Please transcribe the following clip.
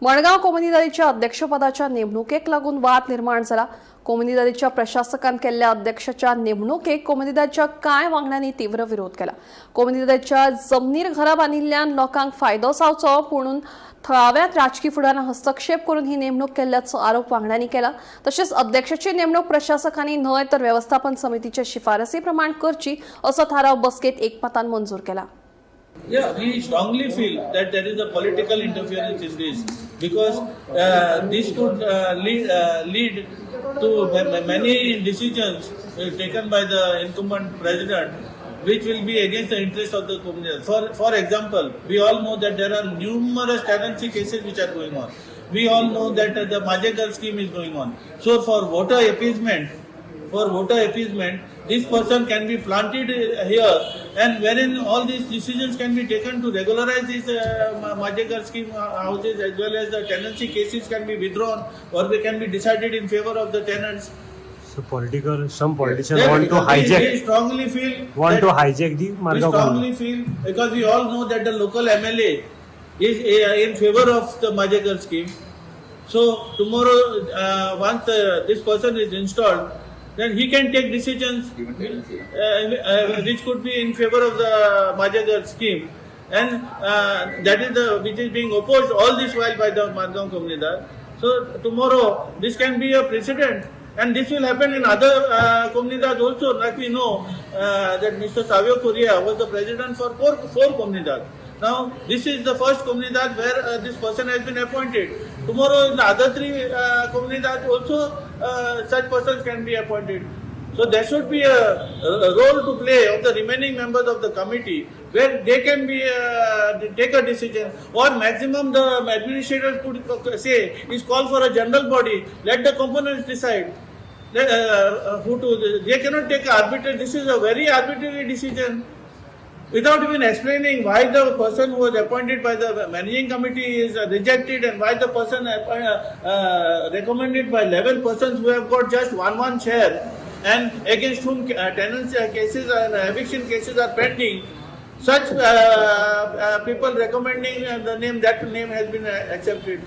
मडगाव कोमुनिदादीच्या अध्यक्षपदाच्या नेमणुकेक लागून वाद निर्माण झाला। कोमुनिदादीच्या प्रशासकान केल्ल्या अध्यक्षाच्या नेमणुकेक कोमुनिदादीच्या कांय वांगड्यांनी तीव्र विरोध केला। कोमुनिदादीच्या जमनीर घरां बांदिल्ल्यान लोकांक फायदो जावचो पूण थळाव्या राजकीय फुडारांत हस्तक्षेप करून ही नेमणूक केल्ल्याचो आरोप वांगड्यांनी केला। तशेंच अध्यक्षाची नेमणूक प्रशासकांनी न्हय तर व्यवस्थापन समितीचे शिफारसी प्रमाण करची असो थाराव बसकेत एकमतान मंजूर केला। Yeah, we strongly feel that there is a political interference in this because this could lead to many decisions taken by the incumbent president, which will be against the interest of the community. For example, we all know that there are numerous tenancy cases which are going on. We all know that the Margao scheme is going on. So, for voter appeasement, this person can be planted here, and wherein all these decisions can be taken to regularize these Margao scheme houses, as well as the tenancy cases can be withdrawn or they can be decided in favor of the tenants. So some politicians want to hijack. We strongly feel the Margao. We strongly feel because we all know that the local MLA is in favor of the Margao scheme. So tomorrow, once this person is installed, then he can take decisions which could be in favor of the Margao scheme, and that is which is being opposed all this while by the Margao Comunidade. So tomorrow this can be a precedent, and this will happen in other comunidades also. Like we know that Mr. Savio Correa was the president for four comunidades. Now this is the first comunidad where this person has been appointed. Tomorrow in the other three comunidades also such persons can be appointed. So there should be a role to play of the remaining members of the committee where they can be take a decision, or maximum the administrator could say is call for a general body. Let the components decide. They cannot take arbitrary. This is a very arbitrary decision. Without even explaining why the person who was appointed by the managing committee is rejected, and why the person recommended by 11 persons who have got just one chair, and against whom tenancy cases and eviction cases are pending, such people recommending the name, that name has been accepted.